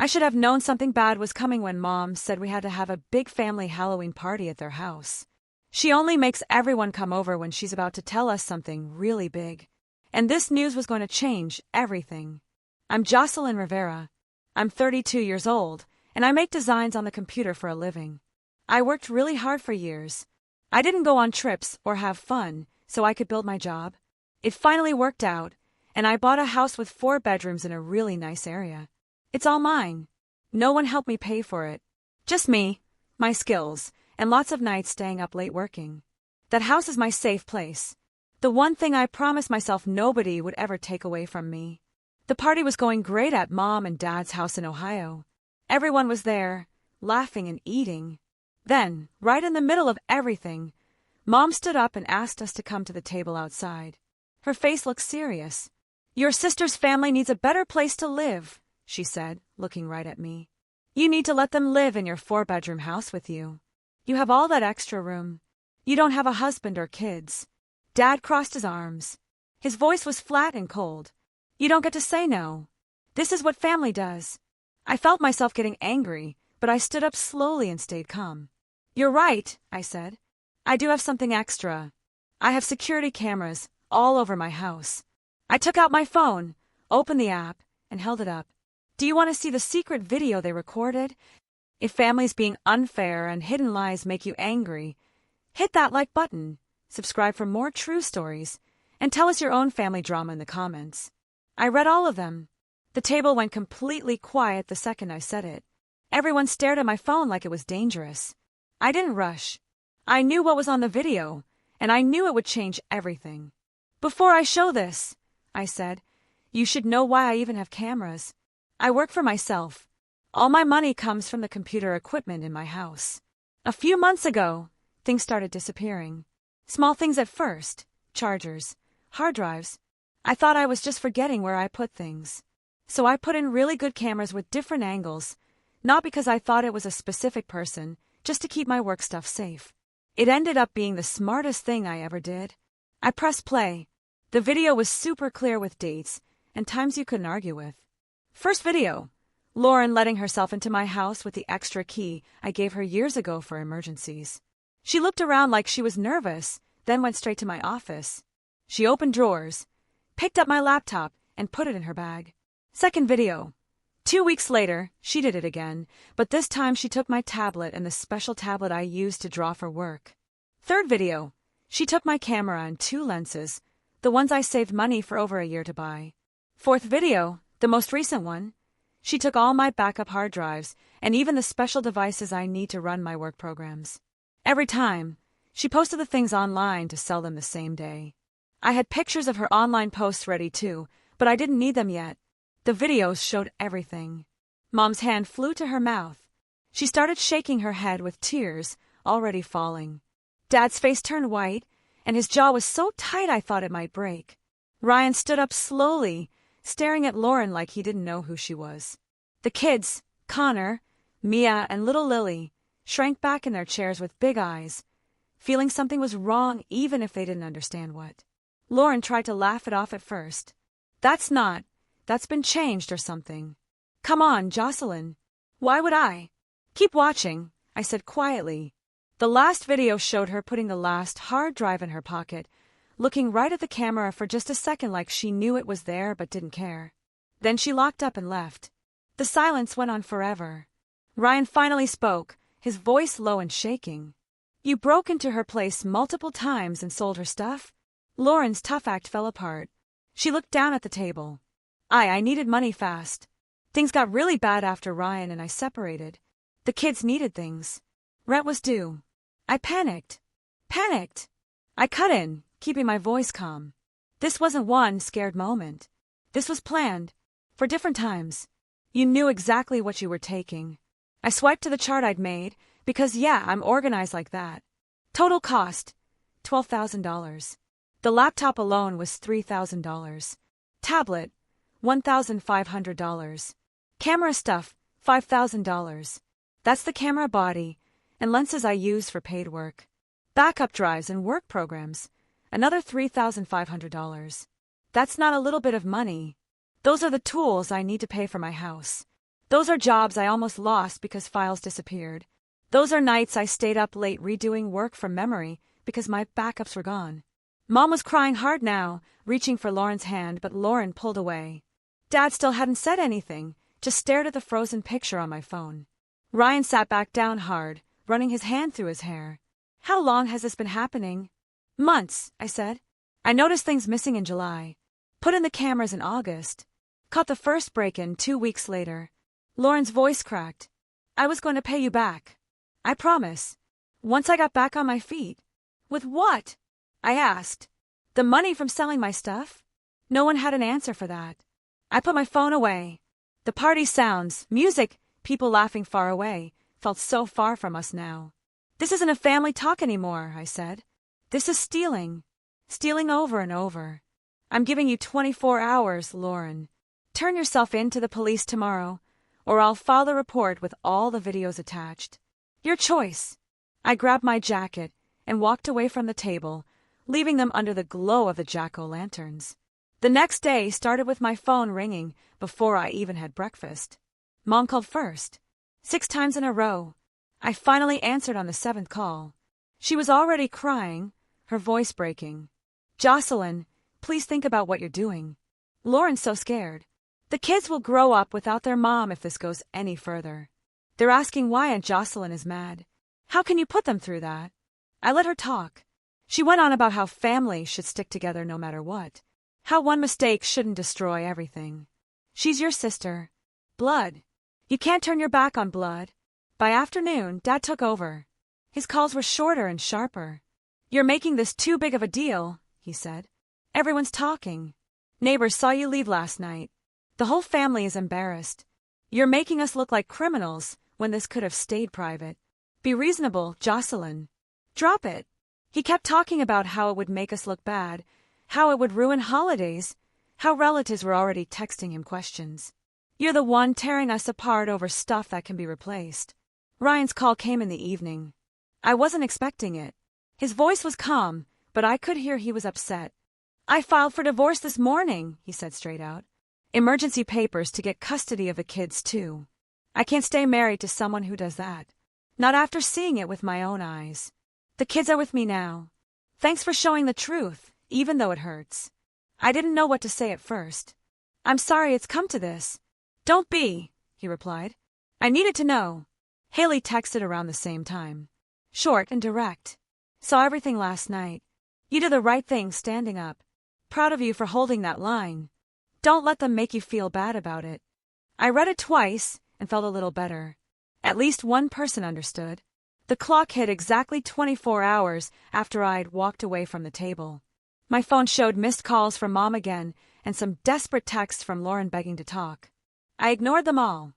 I should have known something bad was coming when Mom said we had to have a big family Halloween party at their house. She only makes everyone come over when she's about to tell us something really big. And this news was going to change everything. I'm Jocelyn Rivera. I'm 32 years old, and I make designs on the computer for a living. I worked really hard for years. I didn't go on trips or have fun so I could build my job. It finally worked out, and I bought a house with 4 bedrooms in a really nice area. It's all mine. No one helped me pay for it. Just me, my skills, and lots of nights staying up late working. That house is my safe place. The one thing I promised myself nobody would ever take away from me. The party was going great at Mom and Dad's house in Ohio. Everyone was there, laughing and eating. Then, right in the middle of everything, Mom stood up and asked us to come to the table outside. Her face looked serious. "Your sister's family needs a better place to live," she said, looking right at me. "You need to let them live in your 4-bedroom house with you. You have all that extra room. You don't have a husband or kids." Dad crossed his arms. His voice was flat and cold. "You don't get to say no. This is what family does." I felt myself getting angry, but I stood up slowly and stayed calm. "You're right," I said. "I do have something extra. I have security cameras all over my house." I took out my phone, opened the app, and held it up. "Do you want to see the secret video they recorded? If families being unfair and hidden lies make you angry, hit that like button, subscribe for more true stories, and tell us your own family drama in the comments." I read all of them. The table went completely quiet the second I said it. Everyone stared at my phone like it was dangerous. I didn't rush. I knew what was on the video, and I knew it would change everything. "Before I show this," I said, "you should know why I even have cameras. I work for myself. All my money comes from the computer equipment in my house. A few months ago, things started disappearing. Small things at first, chargers, hard drives. I thought I was just forgetting where I put things. So I put in really good cameras with different angles, not because I thought it was a specific person, just to keep my work stuff safe. It ended up being the smartest thing I ever did. I pressed play. The video was super clear with dates and times you couldn't argue with. First video, Lauren letting herself into my house with the extra key I gave her years ago for emergencies. She looked around like she was nervous, then went straight to my office. She opened drawers, picked up my laptop, and put it in her bag. Second video. 2 weeks later, she did it again, but this time she took my tablet and the special tablet I used to draw for work. Third video. She took my camera and 2 lenses, the ones I saved money for over a year to buy. Fourth video, the most recent one. She took all my backup hard drives and even the special devices I need to run my work programs. Every time, she posted the things online to sell them the same day. I had pictures of her online posts ready too, but I didn't need them yet. The videos showed everything. Mom's hand flew to her mouth. She started shaking her head with tears already falling. Dad's face turned white, and his jaw was so tight I thought it might break. Ryan stood up slowly, staring at Lauren like he didn't know who she was. The kids, Connor, Mia, and little Lily, shrank back in their chairs with big eyes, feeling something was wrong even if they didn't understand what. Lauren tried to laugh it off at first. That's been changed or something. "Come on, Jocelyn. Why would I?" "Keep watching," I said quietly. The last video showed her putting the last hard drive in her pocket, looking right at the camera for just a second like she knew it was there but didn't care. Then she locked up and left. The silence went on forever. Ryan finally spoke, his voice low and shaking. "You broke into her place multiple times and sold her stuff?" Lauren's tough act fell apart. She looked down at the table. I needed money fast. Things got really bad after Ryan and I separated. The kids needed things. Rent was due. I panicked. I cut in, keeping my voice calm. This wasn't one scared moment. This was planned. For different times. You knew exactly what you were taking. I swiped to the chart I'd made, because yeah, I'm organized like that. Total cost, $12,000. The laptop alone was $3,000. Tablet, $1,500. Camera stuff, $5,000. That's the camera body and lenses I use for paid work. Backup drives and work programs, another $3,500. That's not a little bit of money. Those are the tools I need to pay for my house. Those are jobs I almost lost because files disappeared. Those are nights I stayed up late redoing work from memory because my backups were gone. Mom was crying hard now, reaching for Lauren's hand, but Lauren pulled away. Dad still hadn't said anything, just stared at the frozen picture on my phone. Ryan sat back down hard, running his hand through his hair. How long has this been happening? Months, I said. I noticed things missing in July. Put in the cameras in August. Caught the first break-in 2 weeks later. Lauren's voice cracked. I was going to pay you back. I promise. Once I got back on my feet. With what? I asked. The money from selling my stuff? No one had an answer for that. I put my phone away. The party sounds, music, people laughing far away, felt so far from us now. This isn't a family talk anymore, I said. This is stealing. Stealing over and over. I'm giving you 24 hours, Lauren. Turn yourself in to the police tomorrow, or I'll file a report with all the videos attached. Your choice. I grabbed my jacket and walked away from the table, leaving them under the glow of the jack-o'-lanterns. The next day started with my phone ringing before I even had breakfast. Mom called first. 6 times in a row. I finally answered on the 7th call. She was already crying, her voice breaking. Jocelyn, please think about what you're doing. Lauren's so scared. The kids will grow up without their mom if this goes any further. They're asking why Aunt Jocelyn is mad. How can you put them through that? I let her talk. She went on about how families should stick together no matter what. How one mistake shouldn't destroy everything. She's your sister. Blood. You can't turn your back on blood. By afternoon, Dad took over. His calls were shorter and sharper. You're making this too big of a deal, he said. Everyone's talking. Neighbors saw you leave last night. The whole family is embarrassed. You're making us look like criminals when this could have stayed private. Be reasonable, Jocelyn. Drop it. He kept talking about how it would make us look bad, how it would ruin holidays, how relatives were already texting him questions. You're the one tearing us apart over stuff that can be replaced. Ryan's call came in the evening. I wasn't expecting it. His voice was calm, but I could hear he was upset. I filed for divorce this morning, he said straight out. Emergency papers to get custody of the kids, too. I can't stay married to someone who does that. Not after seeing it with my own eyes. The kids are with me now. Thanks for showing the truth, even though it hurts. I didn't know what to say at first. I'm sorry it's come to this. Don't be, he replied. I needed to know. Haley texted around the same time. Short and direct. Saw everything last night. You did the right thing standing up. Proud of you for holding that line. Don't let them make you feel bad about it. I read it twice and felt a little better. At least one person understood. The clock hit exactly 24 hours after I'd walked away from the table. My phone showed missed calls from Mom again and some desperate texts from Lauren begging to talk. I ignored them all.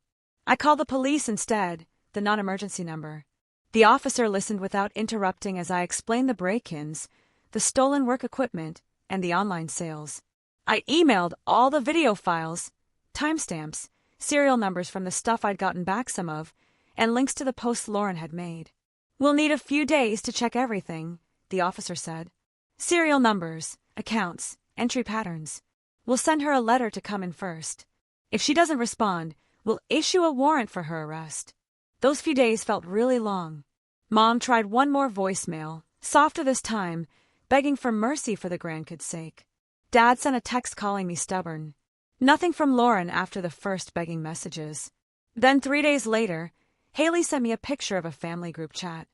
I called the police instead, the non-emergency number. The officer listened without interrupting as I explained the break-ins, the stolen work equipment, and the online sales. I emailed all the video files, timestamps, serial numbers from the stuff I'd gotten back some of, and links to the posts Lauren had made. We'll need a few days to check everything, the officer said. Serial numbers, accounts, entry patterns. We'll send her a letter to come in first. If she doesn't respond, we'll issue a warrant for her arrest. Those few days felt really long. Mom tried one more voicemail, softer this time, begging for mercy for the grandkids' sake. Dad sent a text calling me stubborn. Nothing from Lauren after the first begging messages. Then 3 days later, Haley sent me a picture of a family group chat.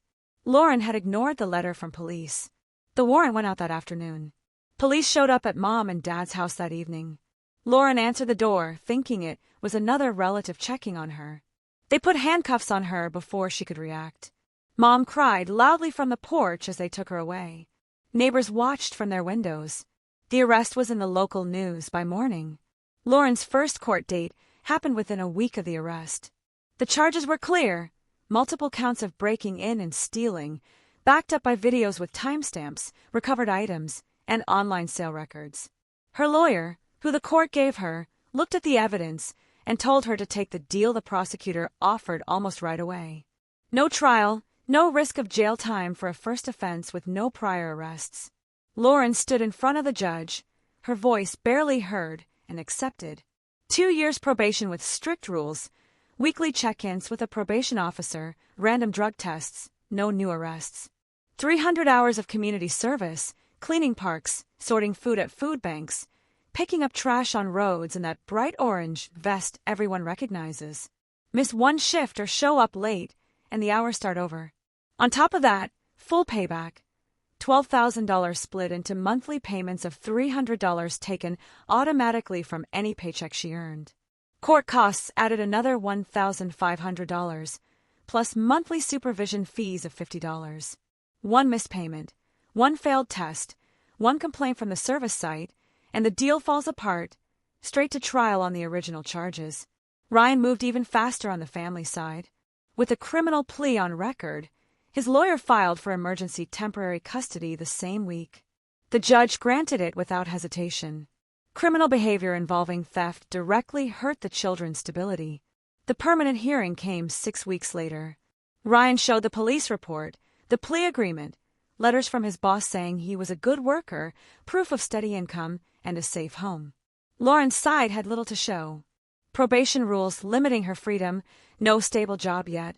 Lauren had ignored the letter from police. The warrant went out that afternoon. Police showed up at Mom and Dad's house that evening. Lauren answered the door, thinking it was another relative checking on her. They put handcuffs on her before she could react. Mom cried loudly from the porch as they took her away. Neighbors watched from their windows. The arrest was in the local news by morning. Lauren's first court date happened within a week of the arrest. The charges were clear, multiple counts of breaking in and stealing, backed up by videos with timestamps, recovered items, and online sale records. Her lawyer, who the court gave her, looked at the evidence and told her to take the deal the prosecutor offered almost right away. No trial, no risk of jail time for a first offense with no prior arrests. Lauren stood in front of the judge, her voice barely heard, and accepted. 2 years probation with strict rules, weekly check-ins with a probation officer, random drug tests, no new arrests. 300 hours of community service, cleaning parks, sorting food at food banks, picking up trash on roads in that bright orange vest everyone recognizes. Miss one shift or show up late, and the hours start over. On top of that, full payback. $12,000 split into monthly payments of $300 taken automatically from any paycheck she earned. Court costs added another $1,500, plus monthly supervision fees of $50. One missed payment, one failed test, one complaint from the service site, and the deal falls apart, straight to trial on the original charges. Ryan moved even faster on the family side. With a criminal plea on record, his lawyer filed for emergency temporary custody the same week. The judge granted it without hesitation. Criminal behavior involving theft directly hurt the children's stability. The permanent hearing came 6 weeks later. Ryan showed the police report, the plea agreement, letters from his boss saying he was a good worker, proof of steady income, and a safe home. Lauren's side had little to show. Probation rules limiting her freedom, no stable job yet,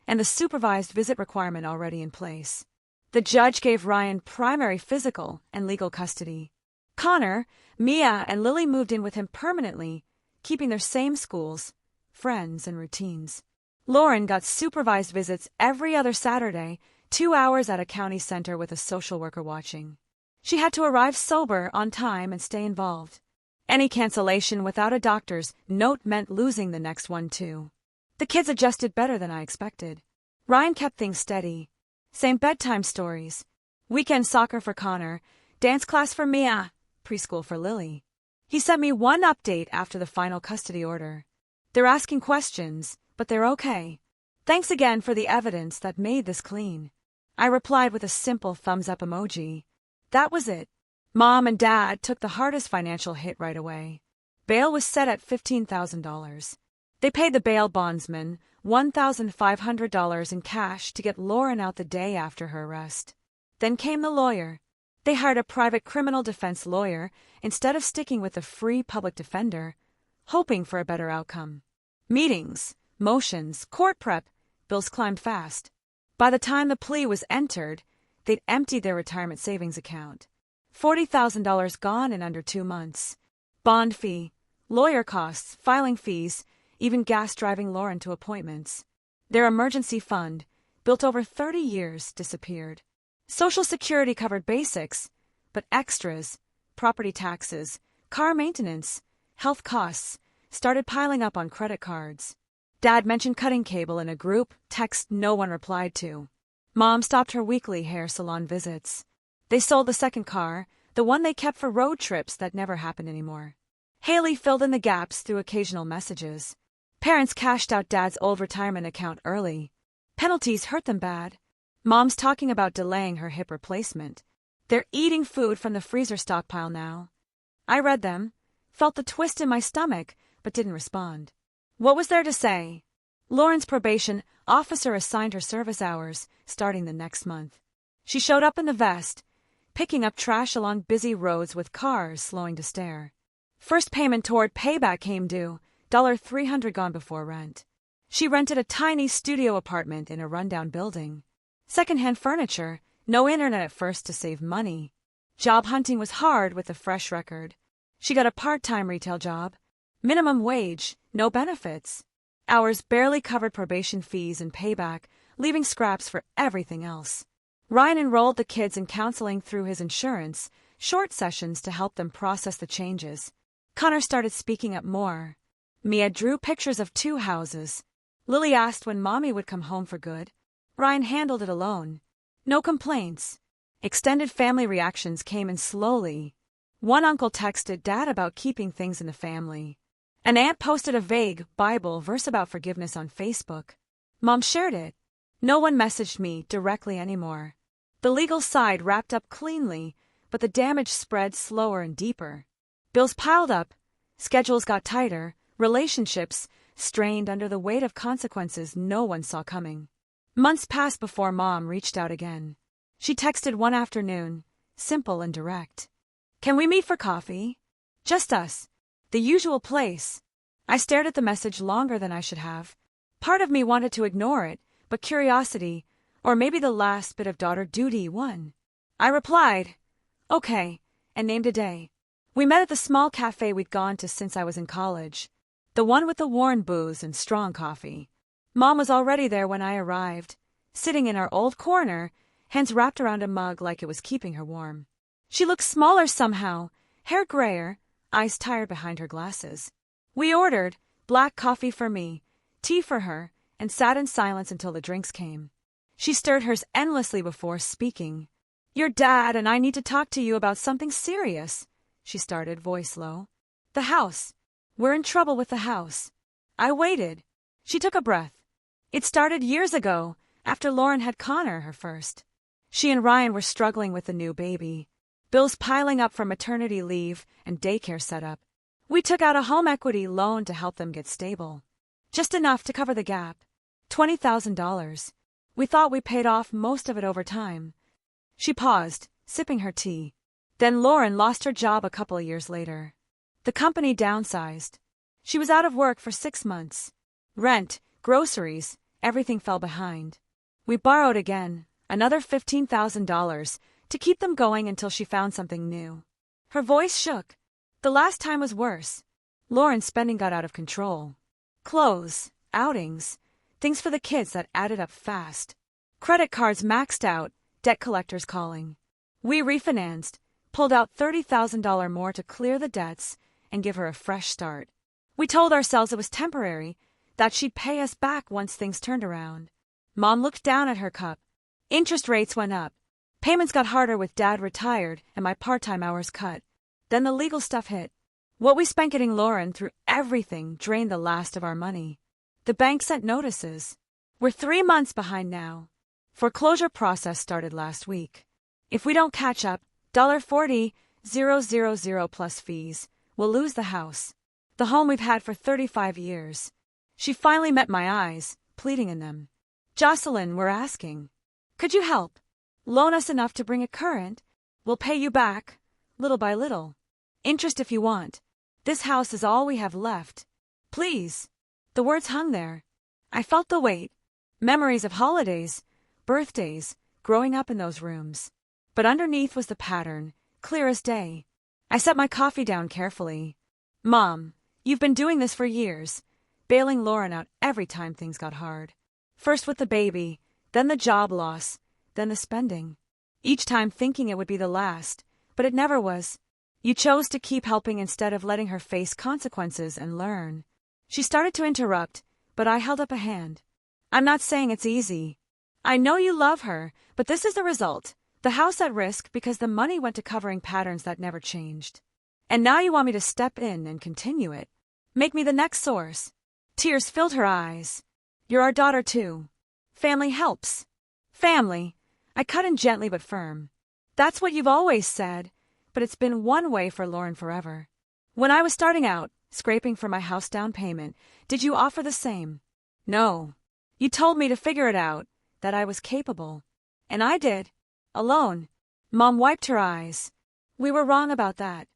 and the supervised visit requirement already in place. The judge gave Ryan primary physical and legal custody. Connor, Mia, and Lily moved in with him permanently, keeping their same schools, friends, and routines. Lauren got supervised visits every other Saturday, 2 hours at a county center with a social worker watching. She had to arrive sober, on time, and stay involved. Any cancellation without a doctor's note meant losing the next one, too. The kids adjusted better than I expected. Ryan kept things steady. Same bedtime stories. Weekend soccer for Connor, dance class for Mia, preschool for Lily. He sent me one update after the final custody order. They're asking questions, but they're okay. Thanks again for the evidence that made this clean. I replied with a simple thumbs-up emoji. That was it. Mom and Dad took the hardest financial hit right away. Bail was set at $15,000. They paid the bail bondsman $1,500 in cash to get Lauren out the day after her arrest. Then came the lawyer. They hired a private criminal defense lawyer instead of sticking with the free public defender, hoping for a better outcome. Meetings, motions, court prep, bills climbed fast. By the time the plea was entered, they'd emptied their retirement savings account. $40,000 gone in under 2 months. Bond fee, lawyer costs, filing fees, even gas driving Lauren to appointments. Their emergency fund, built over 30 years, disappeared. Social Security covered basics, but extras, property taxes, car maintenance, health costs, started piling up on credit cards. Dad mentioned cutting cable in a group text no one replied to. Mom stopped her weekly hair salon visits. They sold the second car, the one they kept for road trips that never happened anymore. Haley filled in the gaps through occasional messages. Parents cashed out Dad's old retirement account early. Penalties hurt them bad. Mom's talking about delaying her hip replacement. They're eating food from the freezer stockpile now. I read them, felt the twist in my stomach, but didn't respond. What was there to say? Lauren's probation officer assigned her service hours, starting the next month. She showed up in the vest, picking up trash along busy roads with cars slowing to stare. First payment toward payback came due, $300 gone before rent. She rented a tiny studio apartment in a rundown building. Secondhand furniture, no internet at first to save money. Job hunting was hard with a fresh record. She got a part-time retail job. Minimum wage, no benefits. Hours barely covered probation fees and payback, leaving scraps for everything else. Ryan enrolled the kids in counseling through his insurance, short sessions to help them process the changes. Connor started speaking up more. Mia drew pictures of 2 houses. Lily asked when Mommy would come home for good. Ryan handled it alone. No complaints. Extended family reactions came in slowly. One uncle texted Dad about keeping things in the family. An aunt posted a vague Bible verse about forgiveness on Facebook. Mom shared it. No one messaged me directly anymore. The legal side wrapped up cleanly, but the damage spread slower and deeper. Bills piled up, schedules got tighter, relationships strained under the weight of consequences no one saw coming. Months passed before Mom reached out again. She texted one afternoon, simple and direct. Can we meet for coffee? Just us. The usual place. I stared at the message longer than I should have, Part of me wanted to ignore it, but curiosity, or maybe the last bit of daughter duty, won. I replied, "Okay," and named a day. We met at the small cafe we'd gone to since I was in college, the one with the worn booths and strong coffee. Mom was already there when I arrived, sitting in our old corner, hands wrapped around a mug like it was keeping her warm. She looked smaller somehow, hair grayer, eyes tired behind her glasses. We ordered black coffee for me, tea for her, and sat in silence until the drinks came. She stirred hers endlessly before speaking. "Your dad and I need to talk to you about something serious," she started, voice low. "The house. We're in trouble with the house." I waited. She took a breath. It started years ago, after Lauren had Connor, her first. She and Ryan were struggling with the new baby. Bills piling up from maternity leave and daycare setup. We took out a home equity loan to help them get stable. Just enough to cover the gap. $20,000. We thought we paid off most of it over time. She paused, sipping her tea. Then Lauren lost her job a couple of years later. The company downsized. She was out of work for 6 months. Rent, groceries, everything fell behind. We borrowed again, another $15,000, to keep them going until she found something new. Her voice shook. The last time was worse. Lauren's spending got out of control. Clothes, outings, things for the kids that added up fast. Credit cards maxed out, debt collectors calling. We refinanced, pulled out $30,000 more to clear the debts and give her a fresh start. We told ourselves it was temporary, that she'd pay us back once things turned around. Mom looked down at her cup. Interest rates went up. Payments got harder with Dad retired and my part-time hours cut. Then the legal stuff hit. What we spent getting Lauren through everything drained the last of our money. The bank sent notices. We're 3 months behind now. Foreclosure process started last week. If we don't catch up, $40,000 plus fees, we'll lose the house. The home we've had for 35 years. She finally met my eyes, pleading in them. "Jocelyn, we're asking. Could you help? Loan us enough to bring it current. We'll pay you back, little by little. Interest if you want. This house is all we have left. Please." The words hung there. I felt the weight. Memories of holidays, birthdays, growing up in those rooms. But underneath was the pattern, clear as day. I set my coffee down carefully. "Mom, you've been doing this for years, bailing Lauren out every time things got hard. First with the baby, then the job loss, then the spending. Each time thinking it would be the last, but it never was. You chose to keep helping instead of letting her face consequences and learn." She started to interrupt, but I held up a hand. "I'm not saying it's easy. I know you love her, but this is the result. The house at risk because the money went to covering patterns that never changed. And now you want me to step in and continue it. Make me the next source." Tears filled her eyes. "You're our daughter too. Family helps." "Family." I cut in gently but firm. "That's what you've always said, but it's been one way for Lauren forever. When I was starting out, scraping for my house down payment, did you offer the same?" "No. You told me to figure it out, that I was capable. And I did. Alone." Mom wiped her eyes. "We were wrong about that.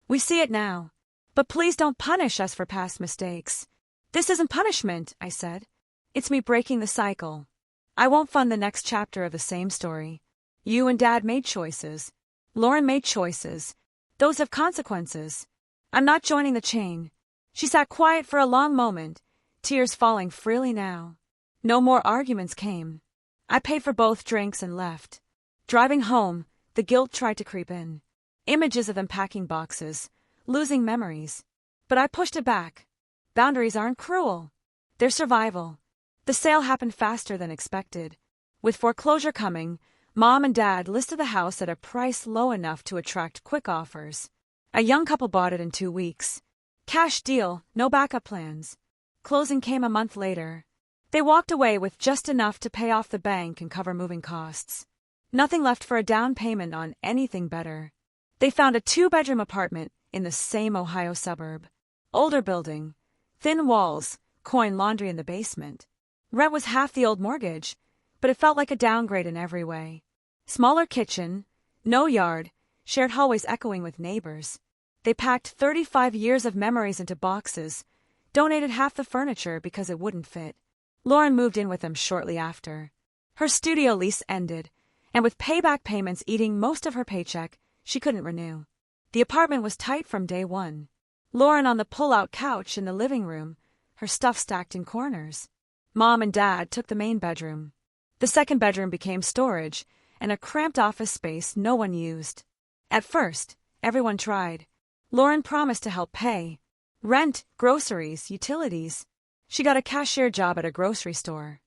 We see it now. But please don't punish us for past mistakes." "This isn't punishment," I said. "It's me breaking the cycle. I won't fund the next chapter of the same story. You and Dad made choices. Lauren made choices. Those have consequences. I'm not joining the chain." She sat quiet for a long moment, tears falling freely now. No more arguments came. I paid for both drinks and left. Driving home, the guilt tried to creep in. Images of them packing boxes, losing memories. But I pushed it back. Boundaries aren't cruel. They're survival. The sale happened faster than expected. With foreclosure coming, Mom and Dad listed the house at a price low enough to attract quick offers. A young couple bought it in 2 weeks. Cash deal, no backup plans. Closing came a month later. They walked away with just enough to pay off the bank and cover moving costs. Nothing left for a down payment on anything better. They found a 2-bedroom apartment in the same Ohio suburb. Older building, thin walls, coin laundry in the basement. Rent was half the old mortgage, but it felt like a downgrade in every way. Smaller kitchen, no yard, shared hallways echoing with neighbors. They packed 35 years of memories into boxes, donated half the furniture because it wouldn't fit. Lauren moved in with them shortly after. Her studio lease ended, and with payback payments eating most of her paycheck, she couldn't renew. The apartment was tight from day one. Lauren on the pull-out couch in the living room, her stuff stacked in corners. Mom and Dad took the main bedroom. The second bedroom became storage and a cramped office space no one used. At first, everyone tried. Lauren promised to help pay rent, groceries, utilities. She got a cashier job at a grocery store.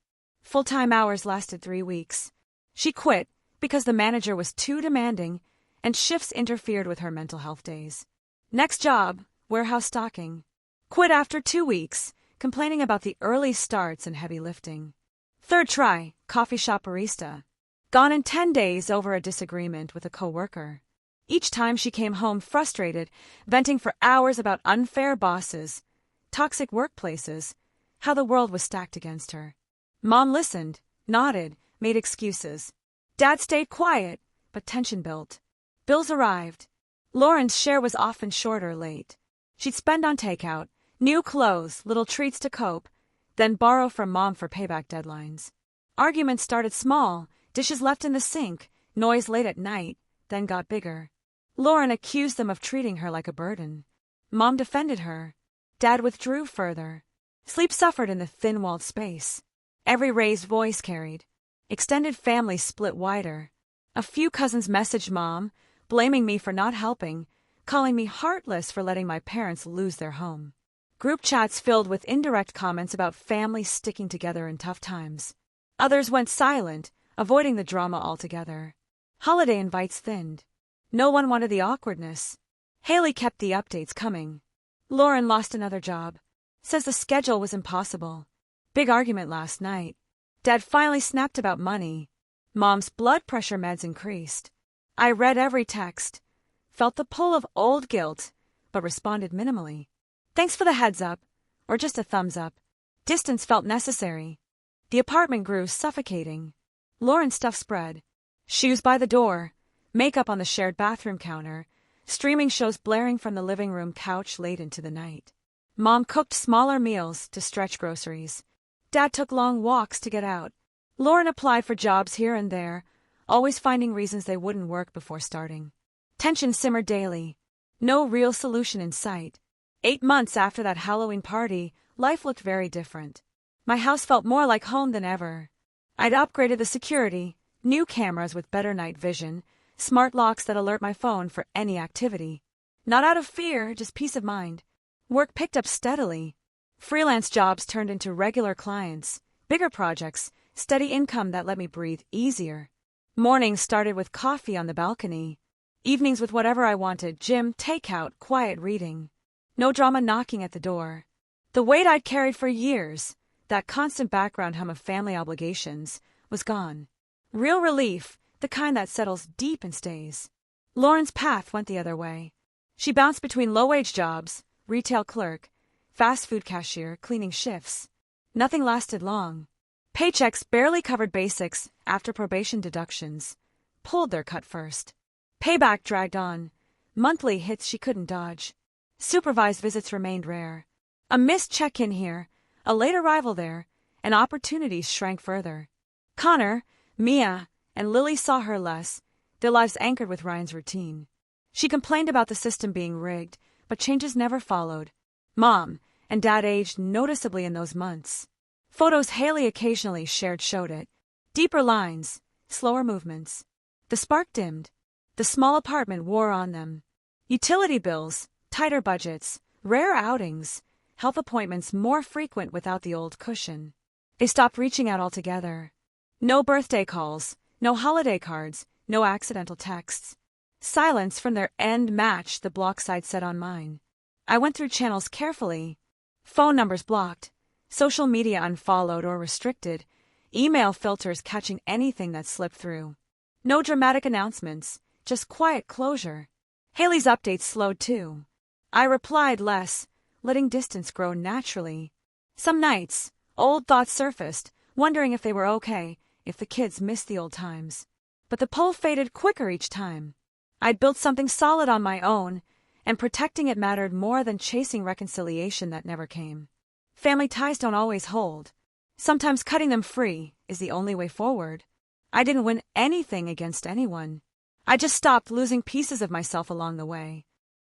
Full-time hours lasted 3 weeks. She quit because the manager was too demanding and shifts interfered with her mental health days. Next job, warehouse stocking. Quit after 2 weeks, complaining about the early starts and heavy lifting. Third try, coffee shop barista. Gone in 10 days over a disagreement with a coworker. Each time she came home frustrated, venting for hours about unfair bosses, toxic workplaces, how the world was stacked against her. Mom listened, nodded, made excuses. Dad stayed quiet, but tension built. Bills arrived. Lauren's share was often short or late. She'd spend on takeout, new clothes, little treats to cope, then borrow from Mom for payback deadlines. Arguments started small, dishes left in the sink, noise late at night, then got bigger. Lauren accused them of treating her like a burden. Mom defended her. Dad withdrew further. Sleep suffered in the thin-walled space. Every raised voice carried. Extended families split wider. A few cousins messaged Mom, blaming me for not helping, calling me heartless for letting my parents lose their home. Group chats filled with indirect comments about families sticking together in tough times. Others went silent, avoiding the drama altogether. Holiday invites thinned. No one wanted the awkwardness. Haley kept the updates coming. Lauren lost another job. Says the schedule was impossible. Big argument last night. Dad finally snapped about money. Mom's blood pressure meds increased. I read every text. Felt the pull of old guilt, but responded minimally. Thanks for the heads up, or just a thumbs up. Distance felt necessary. The apartment grew suffocating. Lauren's stuff spread. Shoes by the door, makeup on the shared bathroom counter, streaming shows blaring from the living room couch late into the night. Mom cooked smaller meals to stretch groceries. Dad took long walks to get out. Lauren applied for jobs here and there, always finding reasons they wouldn't work before starting. Tension simmered daily. No real solution in sight. 8 months after that Halloween party, life looked very different. My house felt more like home than ever. I'd upgraded the security, new cameras with better night vision, smart locks that alert my phone for any activity. Not out of fear, just peace of mind. Work picked up steadily. Freelance jobs turned into regular clients, bigger projects, steady income that let me breathe easier. Mornings started with coffee on the balcony. Evenings with whatever I wanted, gym, takeout, quiet reading. No drama knocking at the door. The weight I'd carried for years, that constant background hum of family obligations, was gone. Real relief, the kind that settles deep and stays. Lauren's path went the other way. She bounced between low-wage jobs, retail clerk, fast food cashier, cleaning shifts. Nothing lasted long. Paychecks barely covered basics after probation deductions. Pulled their cut first. Payback dragged on. Monthly hits she couldn't dodge. Supervised visits remained rare. A missed check-in here, a late arrival there, and opportunities shrank further. Connor, Mia, and Lily saw her less, their lives anchored with Ryan's routine. She complained about the system being rigged, but changes never followed. Mom and Dad aged noticeably in those months. Photos Haley occasionally shared showed it. Deeper lines, slower movements. The spark dimmed. The small apartment wore on them. Utility bills, tighter budgets, rare outings, health appointments more frequent without the old cushion. They stopped reaching out altogether. No birthday calls, no holiday cards, no accidental texts. Silence from their end matched the blocks I'd set on mine. I went through channels carefully. Phone numbers blocked, social media unfollowed or restricted, email filters catching anything that slipped through. No dramatic announcements, just quiet closure. Haley's updates slowed too. I replied less, letting distance grow naturally. Some nights, old thoughts surfaced, wondering if they were okay, if the kids missed the old times. But the pull faded quicker each time. I'd built something solid on my own, and protecting it mattered more than chasing reconciliation that never came. Family ties don't always hold. Sometimes cutting them free is the only way forward. I didn't win anything against anyone. I just stopped losing pieces of myself along the way.